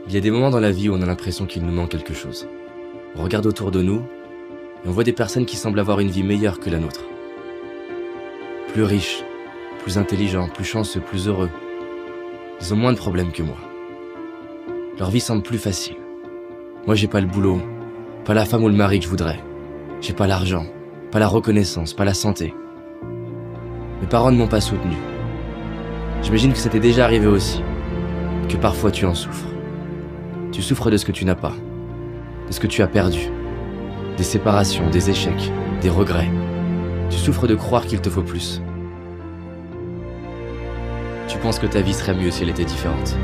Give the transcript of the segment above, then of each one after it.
Il y a des moments dans la vie où on a l'impression qu'il nous manque quelque chose. On regarde autour de nous et on voit des personnes qui semblent avoir une vie meilleure que la nôtre. Plus riches, plus intelligents, plus chanceux, plus heureux. Ils ont moins de problèmes que moi. Leur vie semble plus facile. Moi, j'ai pas le boulot, pas la femme ou le mari que je voudrais. J'ai pas l'argent, pas la reconnaissance, pas la santé. Mes parents ne m'ont pas soutenu. J'imagine que ça t'est déjà arrivé aussi, que parfois tu en souffres. Tu souffres de ce que tu n'as pas, de ce que tu as perdu, des séparations, des échecs, des regrets. Tu souffres de croire qu'il te faut plus. Tu penses que ta vie serait mieux si elle était différente.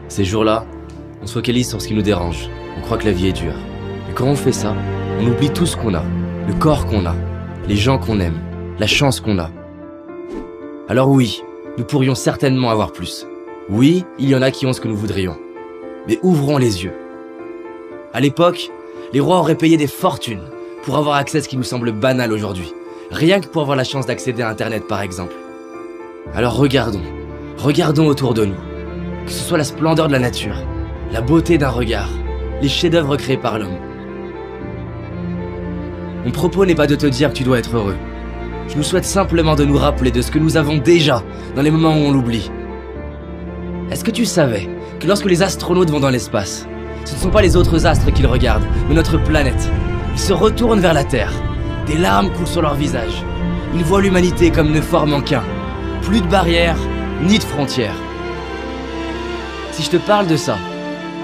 Ces jours-là, on se focalise sur ce qui nous dérange. On croit que la vie est dure. Et quand on fait ça, on oublie tout ce qu'on a, le corps qu'on a, les gens qu'on aime, la chance qu'on a. Alors oui, nous pourrions certainement avoir plus. Oui, il y en a qui ont ce que nous voudrions. Mais ouvrons les yeux. À l'époque, les rois auraient payé des fortunes pour avoir accès à ce qui nous semble banal aujourd'hui. Rien que pour avoir la chance d'accéder à Internet, par exemple. Alors regardons autour de nous. Que ce soit la splendeur de la nature, la beauté d'un regard, les chefs-d'œuvre créés par l'homme. Mon propos n'est pas de te dire que tu dois être heureux. Je nous souhaite simplement de nous rappeler de ce que nous avons déjà dans les moments où on l'oublie. Est-ce que tu savais que lorsque les astronautes vont dans l'espace, ce ne sont pas les autres astres qu'ils regardent, mais notre planète. Ils se retournent vers la Terre. Des larmes coulent sur leur visage. Ils voient l'humanité comme ne formant qu'un. Plus de barrières, ni de frontières. Si je te parle de ça,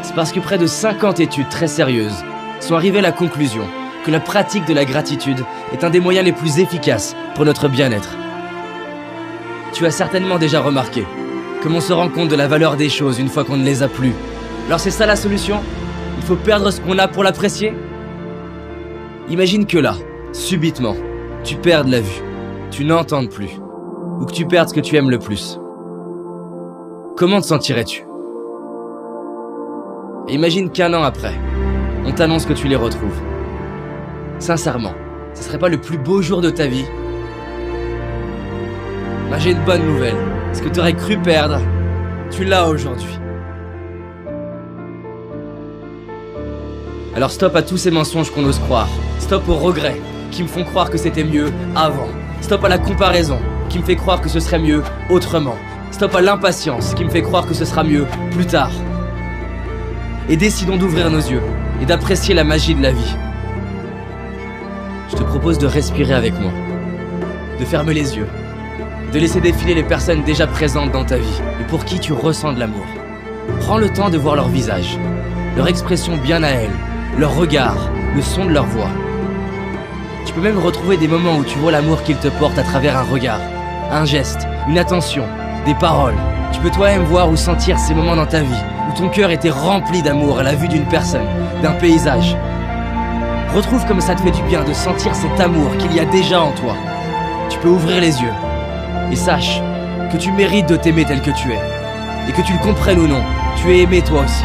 c'est parce que près de 50 études très sérieuses sont arrivées à la conclusion que la pratique de la gratitude est un des moyens les plus efficaces pour notre bien-être. Tu as certainement déjà remarqué comme on se rend compte de la valeur des choses une fois qu'on ne les a plus. Alors c'est ça la solution? Il faut perdre ce qu'on a pour l'apprécier? Imagine que là, subitement, tu perdes la vue, tu n'entendes plus, ou que tu perdes ce que tu aimes le plus. Comment te sentirais-tu? Et imagine qu'un an après, on t'annonce que tu les retrouves. Sincèrement, ce serait pas le plus beau jour de ta vie? Bah, j'ai une bonne nouvelle. Ce que tu aurais cru perdre, tu l'as aujourd'hui. Alors stop à tous ces mensonges qu'on ose croire. Stop aux regrets qui me font croire que c'était mieux avant. Stop à la comparaison qui me fait croire que ce serait mieux autrement. Stop à l'impatience qui me fait croire que ce sera mieux plus tard. Et décidons d'ouvrir nos yeux et d'apprécier la magie de la vie. Je te propose de respirer avec moi, de fermer les yeux, de laisser défiler les personnes déjà présentes dans ta vie et pour qui tu ressens de l'amour. Prends le temps de voir leur visage, leur expression bien à elles, leur regard, le son de leur voix. Tu peux même retrouver des moments où tu vois l'amour qu'ils te portent à travers un regard, un geste, une attention, des paroles. Tu peux toi-même voir ou sentir ces moments dans ta vie où ton cœur était rempli d'amour à la vue d'une personne, d'un paysage. Retrouve comme ça te fait du bien de sentir cet amour qu'il y a déjà en toi. Tu peux ouvrir les yeux et sache que tu mérites de t'aimer tel que tu es. Et que tu le comprennes ou non, tu es aimé toi aussi.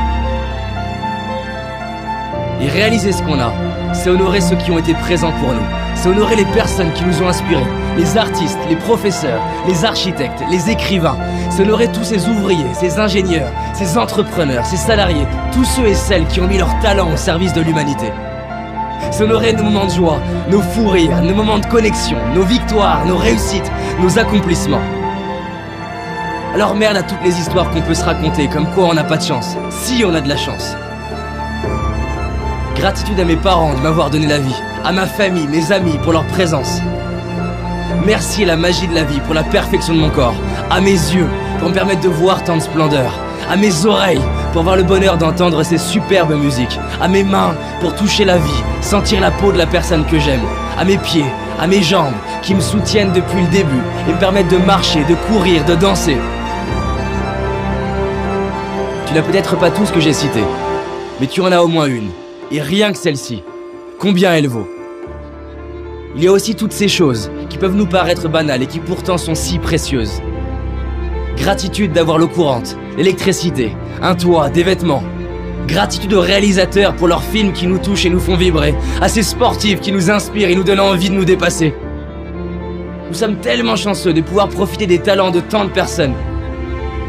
Et réaliser ce qu'on a, c'est honorer ceux qui ont été présents pour nous. C'est honorer les personnes qui nous ont inspirés. Les artistes, les professeurs, les architectes, les écrivains. C'est honorer tous ces ouvriers, ces ingénieurs, ces entrepreneurs, ces salariés. Tous ceux et celles qui ont mis leur talent au service de l'humanité. C'est honorer nos moments de joie, nos fous rires, nos moments de connexion, nos victoires, nos réussites, nos accomplissements. Alors merde à toutes les histoires qu'on peut se raconter, comme quoi on n'a pas de chance, si on a de la chance. Gratitude à mes parents de m'avoir donné la vie, à ma famille, mes amis pour leur présence. Merci à la magie de la vie pour la perfection de mon corps, à mes yeux pour me permettre de voir tant de splendeur, à mes oreilles pour avoir le bonheur d'entendre ces superbes musiques, à mes mains pour toucher la vie, sentir la peau de la personne que j'aime, à mes pieds, à mes jambes qui me soutiennent depuis le début et me permettent de marcher, de courir, de danser. Tu n'as peut-être pas tout ce que j'ai cité, mais tu en as au moins une, et rien que celle-ci, combien elle vaut? Il y a aussi toutes ces choses qui peuvent nous paraître banales et qui pourtant sont si précieuses. Gratitude d'avoir l'eau courante, l'électricité, un toit, des vêtements. Gratitude aux réalisateurs pour leurs films qui nous touchent et nous font vibrer, à ces sportifs qui nous inspirent et nous donnent envie de nous dépasser. Nous sommes tellement chanceux de pouvoir profiter des talents de tant de personnes.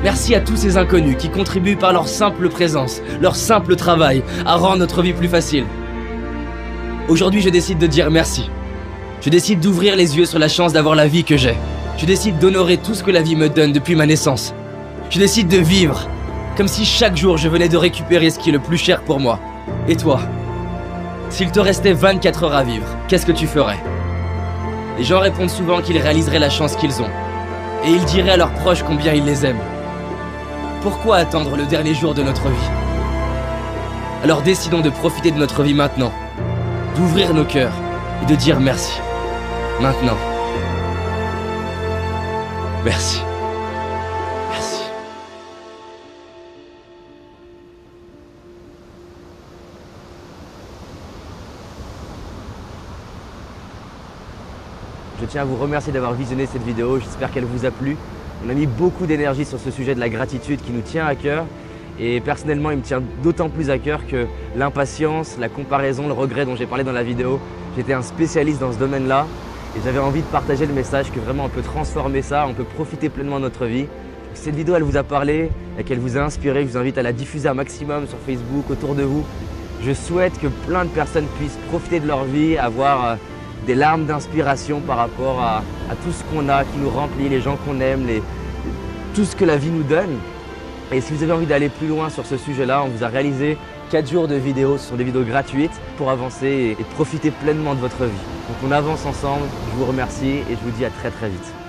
Merci à tous ces inconnus qui contribuent par leur simple présence, leur simple travail, à rendre notre vie plus facile. Aujourd'hui, je décide de dire merci. Je décide d'ouvrir les yeux sur la chance d'avoir la vie que j'ai. Je décide d'honorer tout ce que la vie me donne depuis ma naissance. Je décide de vivre, comme si chaque jour je venais de récupérer ce qui est le plus cher pour moi. Et toi? S'il te restait 24 heures à vivre, qu'est-ce que tu ferais? Les gens répondent souvent qu'ils réaliseraient la chance qu'ils ont. Et ils diraient à leurs proches combien ils les aiment. Pourquoi attendre le dernier jour de notre vie? Alors décidons de profiter de notre vie maintenant, d'ouvrir nos cœurs et de dire merci. Maintenant. Merci. Merci. Je tiens à vous remercier d'avoir visionné cette vidéo, j'espère qu'elle vous a plu. On a mis beaucoup d'énergie sur ce sujet de la gratitude qui nous tient à cœur. Et personnellement, il me tient d'autant plus à cœur que l'impatience, la comparaison, le regret dont j'ai parlé dans la vidéo, j'étais un spécialiste dans ce domaine-là. Et j'avais envie de partager le message que vraiment on peut transformer ça, on peut profiter pleinement de notre vie. Si cette vidéo elle vous a parlé et qu'elle vous a inspiré, je vous invite à la diffuser un maximum sur Facebook, autour de vous. Je souhaite que plein de personnes puissent profiter de leur vie, avoir des larmes d'inspiration par rapport à tout ce qu'on a, qui nous remplit, les gens qu'on aime, tout ce que la vie nous donne. Et si vous avez envie d'aller plus loin sur ce sujet-là, on vous a réalisé 4 jours de vidéos, ce sont des vidéos gratuites pour avancer et profiter pleinement de votre vie. Donc on avance ensemble, je vous remercie et je vous dis à très vite.